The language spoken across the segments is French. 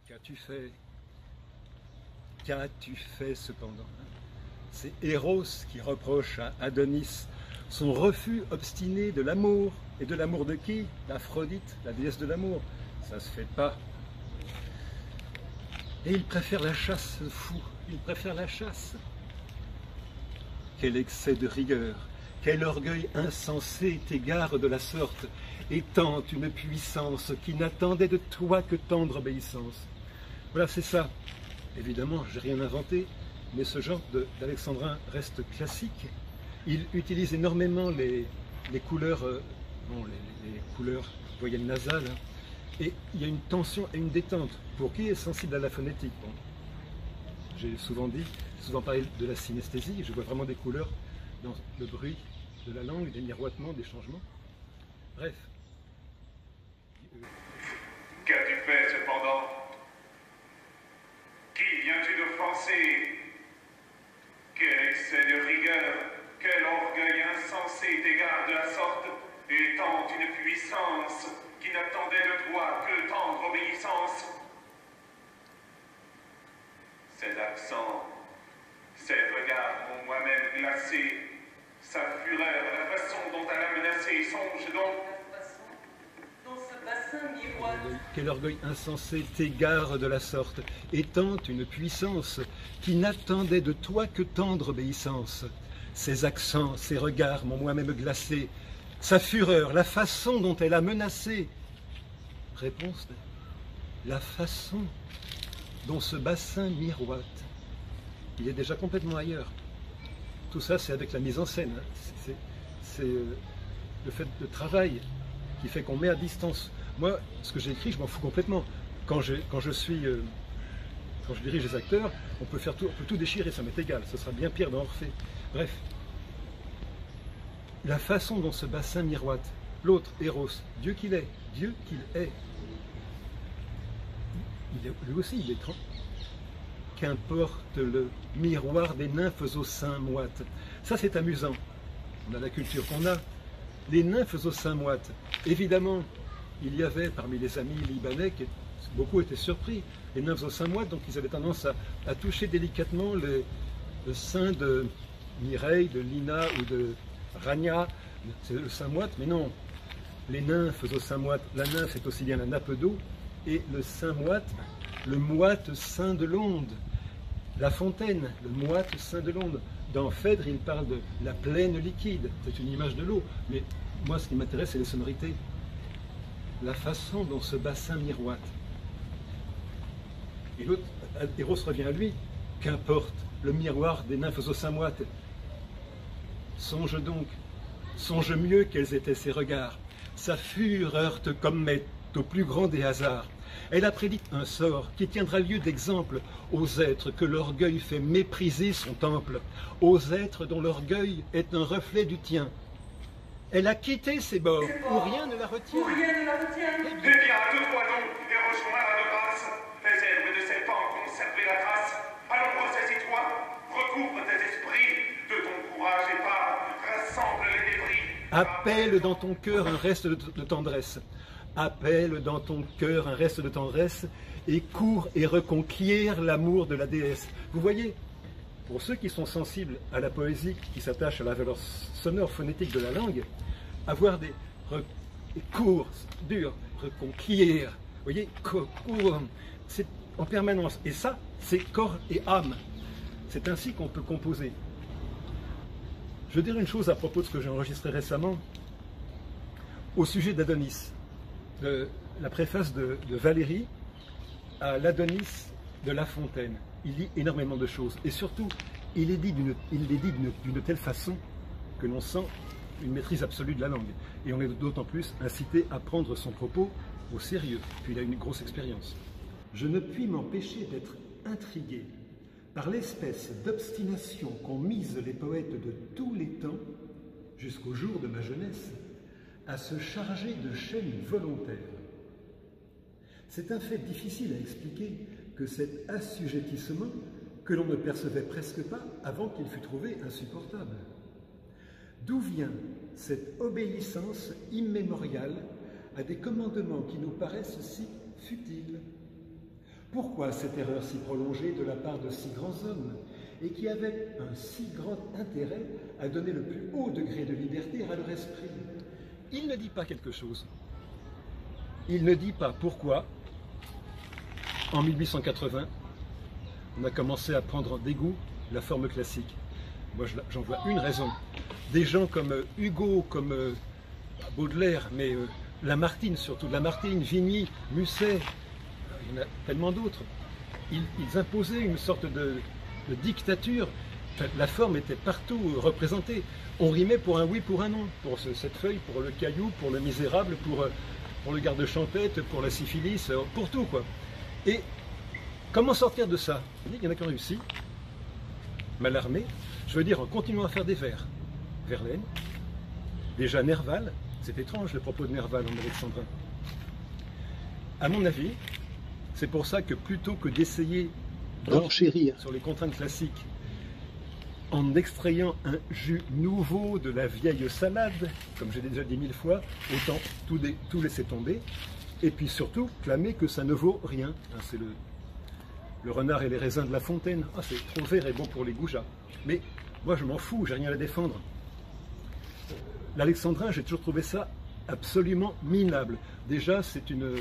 Qu'as-tu fait? Qu'as-tu fait cependant? C'est Eros qui reproche à Adonis son refus obstiné de l'amour. Et de l'amour de qui? D'Aphrodite, la déesse de l'amour. Ça se fait pas. Et il préfère la chasse, ce fou. Il préfère la chasse. Quel excès de rigueur, quel orgueil insensé t'égare de la sorte, et tente une puissance qui n'attendait de toi que tendre obéissance. Voilà, c'est ça. Évidemment, j'ai rien inventé, mais ce genre d'alexandrin reste classique. Il utilise énormément les couleurs, les couleurs voyelles nasales, hein, et il y a une tension et une détente. Pour qui est sensible à la phonétique? Bon, j'ai souvent parlé de la synesthésie, je vois vraiment des couleurs dans le bruit de la langue, des miroitements, des changements. Bref. Qu'as-tu fait cependant? Qui viens-tu d'offenser? Quel excès de rigueur, quel orgueil insensé t'égare de la sorte, et tente une puissance qui n'attendait de toi que tendre obéissance. Ses accents, ses regards m'ont moi-même glacé, sa fureur, la façon dont elle a menacé, songe donc. La façon dont ce bassin miroite. Quel orgueil insensé t'égare de la sorte, et tente une puissance qui n'attendait de toi que tendre obéissance. Ses accents, ses regards m'ont moi-même glacé, sa fureur, la façon dont elle a menacé. Réponse, la façon dont ce bassin miroite. Il est déjà complètement ailleurs. Tout ça, c'est avec la mise en scène. Hein. C'est le fait de travail qui fait qu'on met à distance. Moi, ce que j'ai écrit, je m'en fous complètement. Quand je dirige les acteurs, on peut tout déchirer, ça m'est égal. Ce sera bien pire dans Orphée. Bref. La façon dont ce bassin miroite, l'autre, Eros, Dieu qu'il est, lui aussi, il est grand. Qu'importe le miroir des nymphes au sein moite. Ça, c'est amusant. On a la culture qu'on a. Les nymphes au sein moite. Évidemment, il y avait parmi les amis libanais, beaucoup étaient surpris, les nymphes au sein moite, donc ils avaient tendance à toucher délicatement le sein de Mireille, de Lina ou de Rania, c'est le sein moite, mais non. Les nymphes au sein moite, la nymphe est aussi bien la nappe d'eau, et le sein moite, le moite sein de l'onde. La fontaine, le moite sein de l'onde. Dans Phèdre, il parle de la plaine liquide. C'est une image de l'eau. Mais moi, ce qui m'intéresse, c'est les sonorités. La façon dont ce bassin miroite. Et l'autre, Eros revient à lui. Qu'importe, le miroir des nymphes au sein moite. Songe donc, songe mieux quels étaient ses regards. Sa fureur heurte comme met au plus grand des hasards. Elle a prédit un sort qui tiendra lieu d'exemple aux êtres que l'orgueil fait mépriser son temple, aux êtres dont l'orgueil est un reflet du tien. Elle a quitté ses bords, où rien ne la retient. Où rien ne la retient. Eh bien, tourne-toi donc et rejoins de grâce. Les herbes de ces pans ont conservé la trace. Alors ressaisis-toi, recouvre tes esprits de ton courage épars, rassemble les débris. Appelle dans ton cœur un reste de tendresse. Appelle dans ton cœur un reste de tendresse et cours et reconquiert l'amour de la déesse. Vous voyez, pour ceux qui sont sensibles à la poésie, qui s'attachent à la valeur sonore, phonétique de la langue, avoir des cours durs, reconquiert, vous voyez, cours, c'est en permanence. Et ça, c'est corps et âme. C'est ainsi qu'on peut composer. Je veux dire une chose à propos de ce que j'ai enregistré récemment, au sujet d'Adonis. La préface de Valérie à l'Adonis de La Fontaine. Il dit énormément de choses. Et surtout, il les dit d'une telle façon que l'on sent une maîtrise absolue de la langue. Et on est d'autant plus incité à prendre son propos au sérieux. Puis il a une grosse expérience. Je ne puis m'empêcher d'être intrigué par l'espèce d'obstination qu'ont mise les poètes de tous les temps, jusqu'au jour de ma jeunesse, à se charger de chaînes volontaires. C'est un fait difficile à expliquer que cet assujettissement, que l'on ne percevait presque pas avant qu'il fût trouvé insupportable. D'où vient cette obéissance immémoriale à des commandements qui nous paraissent si futiles? Pourquoi cette erreur si prolongée de la part de si grands hommes et qui avaient un si grand intérêt à donner le plus haut degré de liberté à leur esprit? Il ne dit pas quelque chose. Il ne dit pas pourquoi, en 1880, on a commencé à prendre dégoût de la forme classique. Moi, j'en vois une raison. Des gens comme Hugo, comme Baudelaire, mais Lamartine surtout, Lamartine, Vigny, Musset, il y en a tellement d'autres. Ils imposaient une sorte de dictature. Enfin, la forme était partout représentée. On rimait pour un oui, pour un non, pour cette feuille, pour le caillou, pour le misérable, pour le garde-champêtre, pour la syphilis, pour tout, quoi. Et comment sortir de ça? Il y en a qui ont réussi, Mallarmé, je veux dire en continuant à faire des vers. Verlaine, déjà Nerval, c'est étrange le propos de Nerval en alexandrin. À mon avis, c'est pour ça que plutôt que d'essayer d'enchérir sur les contraintes classiques en extrayant un jus nouveau de la vieille salade, comme j'ai déjà dit 1000 fois, autant tout laisser tomber, et puis surtout clamer que ça ne vaut rien. C'est le renard et les raisins de La Fontaine. Ah, c'est trop vert et bon pour les goujats. Mais moi, je m'en fous, j'ai rien à défendre. L'alexandrin, j'ai toujours trouvé ça absolument minable. Déjà, c'est une...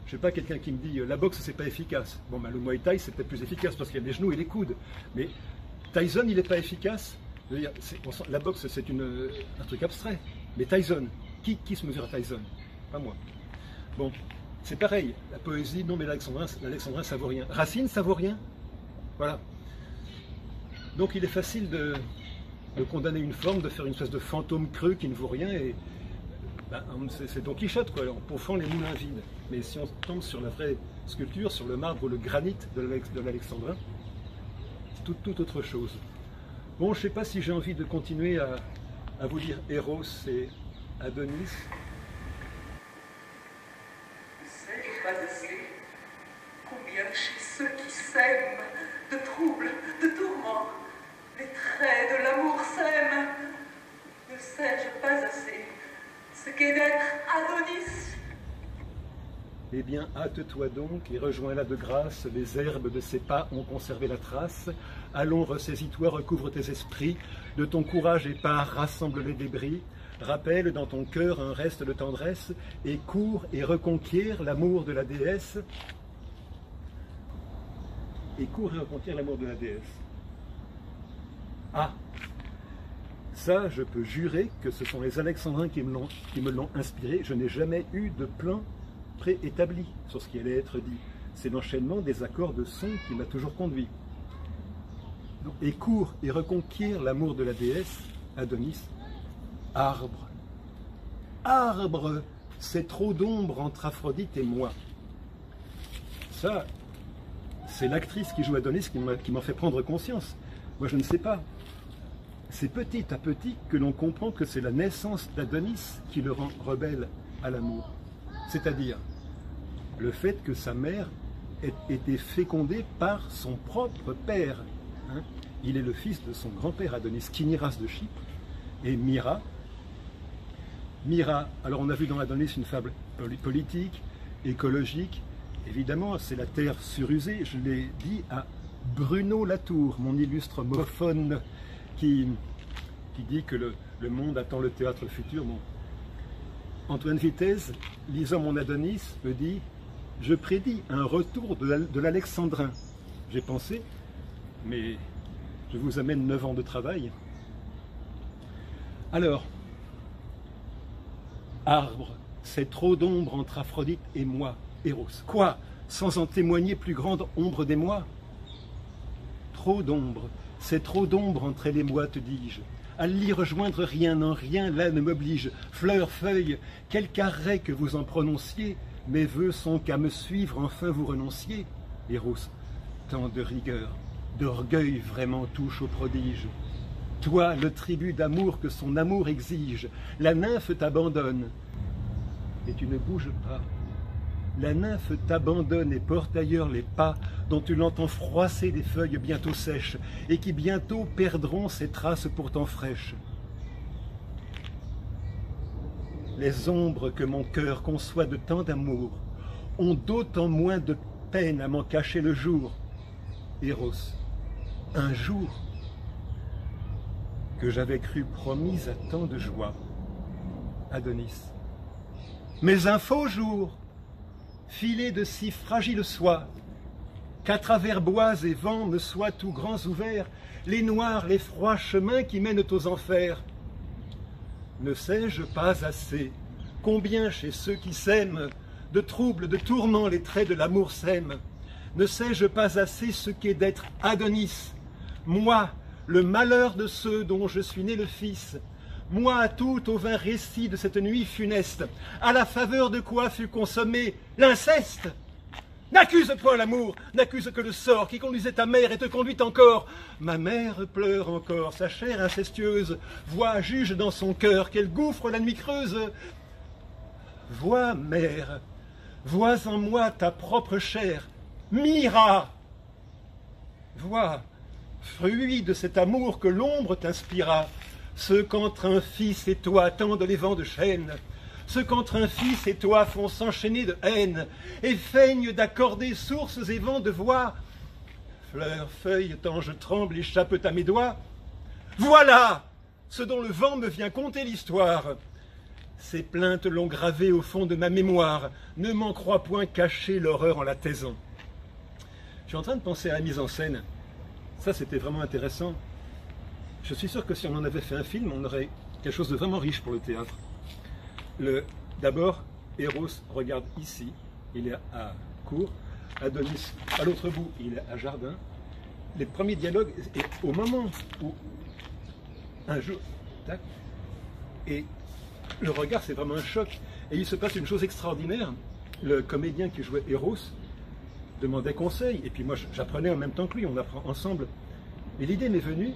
Je sais pas, quelqu'un qui me dit la boxe, c'est pas efficace. Bon, ben, le Muay Thai, c'est peut-être plus efficace parce qu'il y a les genoux et les coudes. Mais Tyson, il n'est pas efficace. Je veux dire, la boxe, c'est un truc abstrait. Mais Tyson, qui se mesure à Tyson? Pas moi. Bon, c'est pareil. La poésie, non, mais l'alexandrin, ça vaut rien. Racine, ça vaut rien. Voilà. Donc, il est facile de condamner une forme, de faire une espèce de fantôme creux qui ne vaut rien. Et ben, c'est Don Quichotte, quoi, en pourfant les moulins vides. Mais si on tombe sur la vraie sculpture, sur le marbre ou le granit de l'alexandrin, c'est toute autre chose. Bon, je ne sais pas si j'ai envie de continuer à vous lire Eros et Adonis. Ne sais-je pas assez combien chez ceux qui s'aiment de troubles, de tourments, les traits de l'amour s'aiment? Ne sais-je pas assez ce qu'est d'être Adonis? Eh bien, hâte-toi donc et rejoins-la de grâce, les herbes de ses pas ont conservé la trace. Allons, ressaisis-toi, recouvre tes esprits, de ton courage épars, rassemble les débris, rappelle dans ton cœur un reste de tendresse, et cours et reconquiert l'amour de la déesse. Et cours et reconquiert l'amour de la déesse. Ah, ça, je peux jurer que ce sont les alexandrins qui me l'ont inspiré. Je n'ai jamais eu de plan préétabli sur ce qui allait être dit. C'est l'enchaînement des accords de son qui m'a toujours conduit. Et cours et reconquiert l'amour de la déesse, Adonis, arbre. Arbre, c'est trop d'ombre entre Aphrodite et moi. Ça, c'est l'actrice qui joue Adonis qui m'en fait prendre conscience. Moi, je ne sais pas. C'est petit à petit que l'on comprend que c'est la naissance d'Adonis qui le rend rebelle à l'amour. C'est-à-dire le fait que sa mère ait été fécondée par son propre père. Hein. Il est le fils de son grand-père Adonis, Kiniras de Chypre, et Mira. Alors on a vu dans Adonis une fable politique, écologique. Évidemment, c'est la terre surusée. Je l'ai dit à Bruno Latour, mon illustre homophone, qui dit que le monde attend le théâtre futur. Bon. Antoine Vitesse, lisant mon Adonis, me dit « Je prédis un retour de l'alexandrin ». J'ai pensé, mais je vous amène 9 ans de travail. Alors, arbre, c'est trop d'ombre entre Aphrodite et moi, Eros. Quoi? Sans en témoigner plus grande ombre des mois? Trop d'ombre, c'est trop d'ombre entre elle et moi, te dis-je. À l'y rejoindre rien, en rien là ne m'oblige. Fleurs, feuilles, quelque arrêt que vous en prononciez, mes vœux sont qu'à me suivre enfin vous renonciez. Eros, tant de rigueur, d'orgueil vraiment touche au prodige. Toi, le tribut d'amour que son amour exige, la nymphe t'abandonne, et tu ne bouges pas. La nymphe t'abandonne et porte ailleurs les pas dont tu l'entends froisser des feuilles bientôt sèches et qui bientôt perdront ces traces pourtant fraîches. Les ombres que mon cœur conçoit de tant d'amour ont d'autant moins de peine à m'en cacher le jour. Eros, un jour que j'avais cru promis à tant de joie. Adonis, mais un faux jour, filé de si fragile soie, qu'à travers bois et vents me soient tout grands ouverts les noirs, les froids chemins qui mènent aux enfers. Ne sais-je pas assez combien chez ceux qui s'aiment de troubles, de tourments les traits de l'amour sèment? Ne sais-je pas assez ce qu'est d'être Adonis, moi, le malheur de ceux dont je suis né le fils, moi à tout au vain récit de cette nuit funeste, à la faveur de quoi fut consommé l'inceste? N'accuse point l'amour, n'accuse que le sort qui conduisait ta mère et te conduit encore. Ma mère pleure encore, sa chair incestueuse, voit, juge dans son cœur, quel gouffre la nuit creuse. Vois, mère, vois en moi ta propre chair, Mira. Vois, fruit de cet amour que l'ombre t'inspira, ce qu'entre un fils et toi tendent les vents de chêne, ce qu'entre un fils et toi font s'enchaîner de haine, et feignent d'accorder sources et vents de voix. Fleurs, feuilles, tant je tremble, échappent à mes doigts. Voilà ce dont le vent me vient conter l'histoire. Ces plaintes l'ont gravé au fond de ma mémoire, ne m'en crois point cacher l'horreur en la taisant. Je suis en train de penser à la mise en scène. Ça, c'était vraiment intéressant. Je suis sûr que si on en avait fait un film, on aurait quelque chose de vraiment riche pour le théâtre. D'abord, Eros regarde ici, il est à cour. Adonis, à l'autre bout, il est à jardin. Les premiers dialogues, et au moment où un jour, tac, et le regard, c'est vraiment un choc. Et il se passe une chose extraordinaire. Le comédien qui jouait Eros demandait conseil, et puis moi j'apprenais en même temps que lui, on apprend ensemble. Et l'idée m'est venue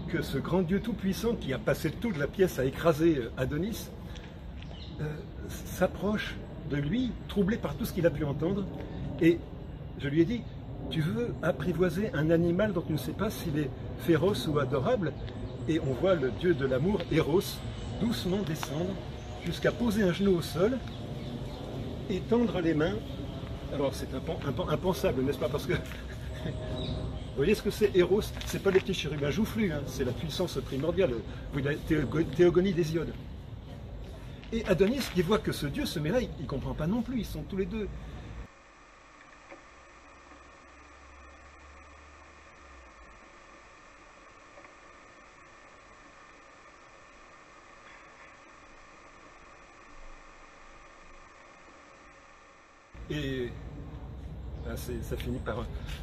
que ce grand Dieu tout-puissant qui a passé toute la pièce à écraser Adonis s'approche de lui, troublé par tout ce qu'il a pu entendre, et je lui ai dit, tu veux apprivoiser un animal dont tu ne sais pas s'il est féroce ou adorable? Et on voit le Dieu de l'amour, Eros, doucement descendre jusqu'à poser un genou au sol et tendre les mains. Alors c'est impensable, n'est-ce pas? Parce que vous voyez ce que c'est Eros? C'est pas les petits chérubins joufflus, hein, c'est la puissance primordiale, la théogonie d'Hésiode. Et Adonis, qui voit que ce Dieu se met là, il ne comprend pas non plus, ils sont tous les deux. Et ça finit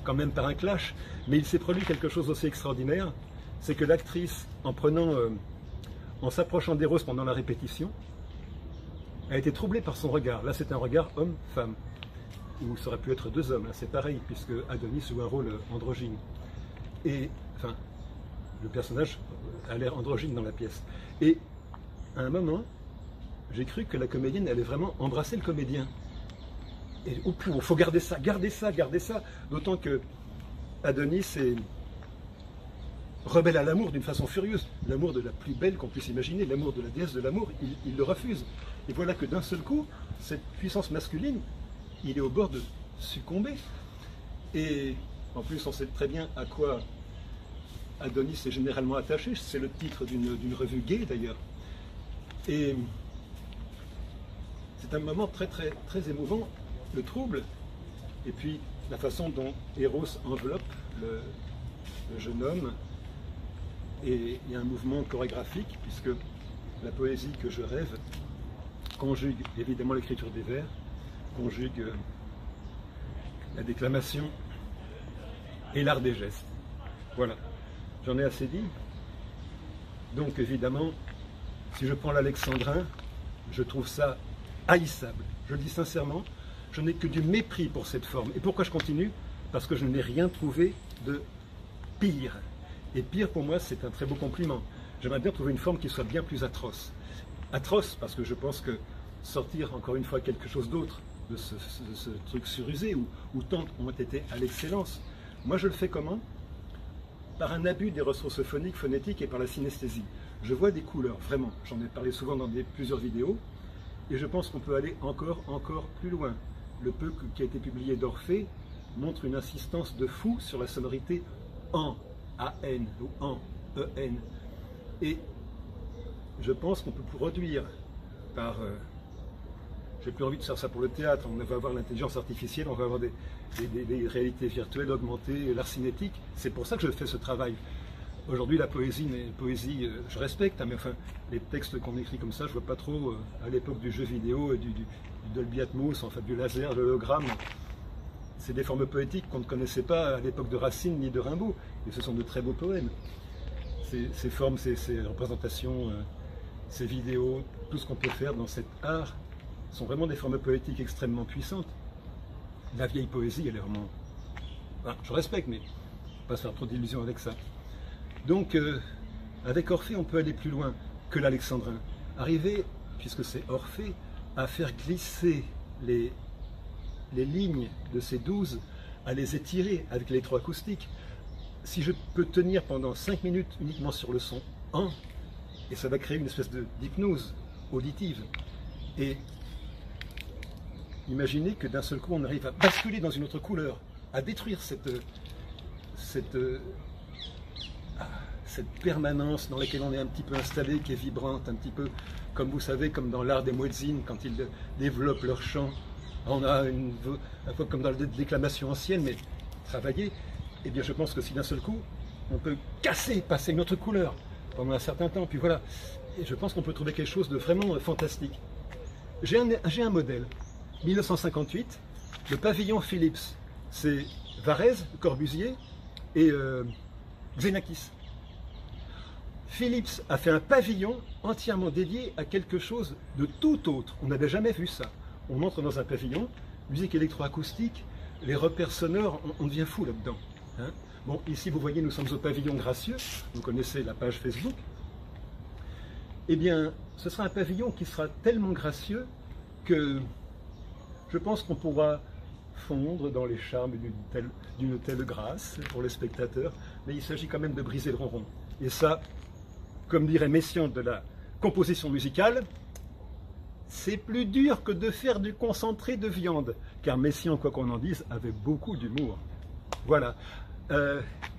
quand même par un clash, mais il s'est produit quelque chose aussi extraordinaire, c'est que l'actrice, en s'approchant d'Eros pendant la répétition, a été troublée par son regard. Là, c'est un regard homme-femme, ou ça aurait pu être deux hommes, c'est pareil, puisque Adonis joue un rôle androgyne. Et, enfin, le personnage a l'air androgyne dans la pièce. Et, à un moment, j'ai cru que la comédienne allait vraiment embrasser le comédien. Et il faut garder ça, garder ça, garder ça. D'autant que Adonis est rebelle à l'amour d'une façon furieuse. L'amour de la plus belle qu'on puisse imaginer, l'amour de la déesse de l'amour, il le refuse. Et voilà que d'un seul coup, cette puissance masculine, il est au bord de succomber. Et en plus, on sait très bien à quoi Adonis est généralement attaché. C'est le titre d'une revue gay d'ailleurs. Et c'est un moment très, très, très émouvant. Le trouble, et puis la façon dont Eros enveloppe le jeune homme, et il y a un mouvement chorégraphique, puisque la poésie que je rêve conjugue évidemment l'écriture des vers, conjugue la déclamation et l'art des gestes. Voilà, j'en ai assez dit. Donc évidemment, si je prends l'alexandrin, je trouve ça haïssable. Je le dis sincèrement, je n'ai que du mépris pour cette forme. Et pourquoi je continue? Parce que je n'ai rien trouvé de pire. Et pire pour moi, c'est un très beau compliment. J'aimerais bien trouver une forme qui soit bien plus atroce. Atroce parce que je pense que sortir encore une fois quelque chose d'autre de ce truc surusé où tant ont été à l'excellence. Moi je le fais comment? Par un abus des ressources phoniques, phonétiques et par la synesthésie. Je vois des couleurs, vraiment. J'en ai parlé souvent dans plusieurs vidéos. Et je pense qu'on peut aller encore plus loin. le peu qui a été publié d'Orphée montre une insistance de fou sur la sonorité en, A-N ou en, E-N. Et je pense qu'on peut produire par... j'ai plus envie de faire ça pour le théâtre, on va avoir l'intelligence artificielle, on va avoir des réalités virtuelles augmentées, l'art cinétique. C'est pour ça que je fais ce travail. Aujourd'hui, la poésie, je respecte, hein, mais enfin, les textes qu'on écrit comme ça, je vois pas trop, à l'époque du jeu vidéo, du Dolby Atmos, en fait, du laser, de l'hologramme. C'est des formes poétiques qu'on ne connaissait pas à l'époque de Racine ni de Rimbaud. Et ce sont de très beaux poèmes. Ces formes, ces représentations, ces vidéos, tout ce qu'on peut faire dans cet art, sont vraiment des formes poétiques extrêmement puissantes. La vieille poésie, elle est vraiment... Enfin, je respecte, mais il ne faut pas se faire trop d'illusions avec ça. Donc, avec Orphée, on peut aller plus loin que l'alexandrin. Arriver, puisque c'est Orphée, à faire glisser les lignes de ces 12, à les étirer avec l'électroacoustique. Si je peux tenir pendant 5 minutes uniquement sur le son en, et ça va créer une espèce d'hypnose auditive. Et imaginez que d'un seul coup, on arrive à basculer dans une autre couleur, à détruire cette permanence dans laquelle on est un petit peu installé, qui est vibrante, un petit peu comme vous savez, comme dans l'art des muezzins, quand ils développent leur chant. On a un peu comme dans la déclamation ancienne, mais travaillée. Eh bien, je pense que si d'un seul coup, on peut passer une autre couleur pendant un certain temps, puis voilà. Et je pense qu'on peut trouver quelque chose de vraiment fantastique. J'ai un modèle, 1958, le pavillon Philips. C'est Varèse, Corbusier et Xenakis. Philips a fait un pavillon entièrement dédié à quelque chose de tout autre. On n'avait jamais vu ça. On entre dans un pavillon, musique électroacoustique, les repères sonores, on devient fou là-dedans. Hein. Bon, ici vous voyez, nous sommes au pavillon Gracieux, vous connaissez la page Facebook. Eh bien, ce sera un pavillon qui sera tellement gracieux que je pense qu'on pourra fondre dans les charmes d'une telle grâce pour les spectateurs, mais il s'agit quand même de briser le ronron. Et ça, comme dirait Messiaen de la composition musicale, c'est plus dur que de faire du concentré de viande, car Messiaen, quoi qu'on en dise, avait beaucoup d'humour. Voilà.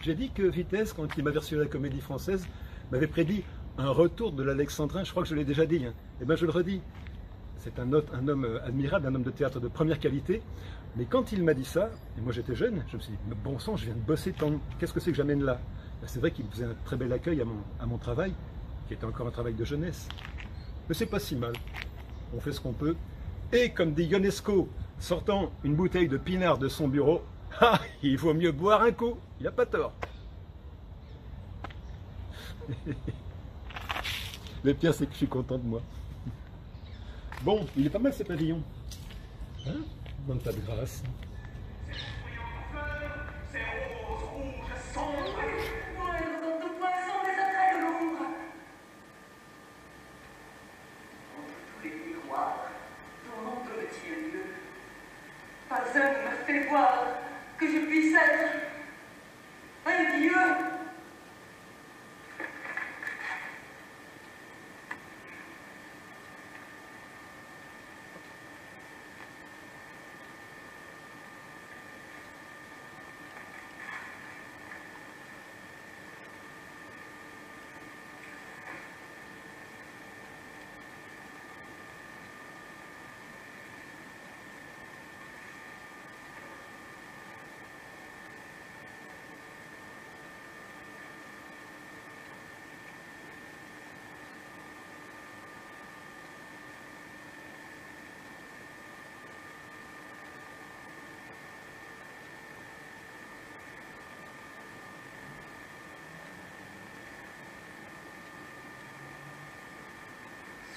J'ai dit que Vitesse, quand il m'avait reçu à la Comédie Française, m'avait prédit un retour de l'alexandrin. Je crois que je l'ai déjà dit. Hein. Eh bien, je le redis. C'est un homme admirable, un homme de théâtre de première qualité. Mais quand il m'a dit ça, et moi j'étais jeune, je me suis dit, bon sang, je viens de bosser tant. Qu'est-ce que c'est que j'amène là? C'est vrai qu'il me faisait un très bel accueil à mon travail, qui était encore un travail de jeunesse. Mais c'est pas si mal. On fait ce qu'on peut. Et comme dit Ionesco, sortant une bouteille de pinard de son bureau, ah, il vaut mieux boire un coup. Il n'a pas tort. Le pire, c'est que je suis content de moi. Bon, il est pas mal ces pavillons. Hein? Bonne tas de grâce. Pas un ne me fait voir que je puisse être un dieu.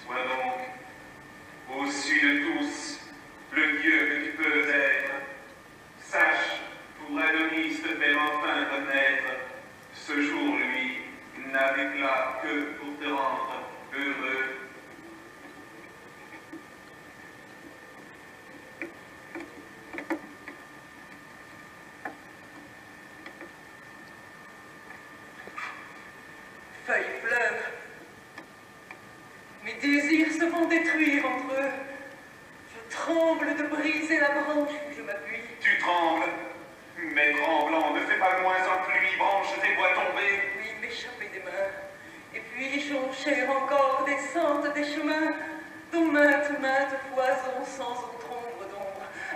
Sois donc, au-dessus de tous, le Dieu que tu peux être. Sache, pour Adonis te faire enfin connaître, ce jour, lui, n'a d'éclat que pour te rendre heureux. Feuilles fleuves. Mes désirs se vont détruire entre eux. Je tremble de briser la branche.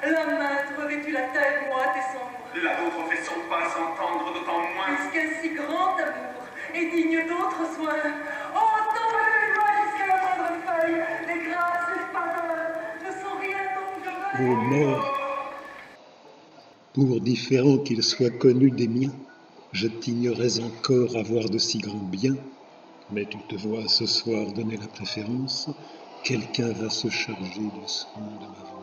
La main te revêtut la tête moite et sombre. La vôtre fait son pas s'entendre d'autant moins. Puisqu'un si grand amour est digne d'autres soins. Oh, tombez les doigts jusqu'à la moindre feuille. Les grâces, les splendeurs ne sont rien donc de Ô mort, pour différent qu'il soit connu des miens, je t'ignorais encore avoir de si grands biens, mais tu te vois ce soir donner la préférence, quelqu'un va se charger du soin de ma voix.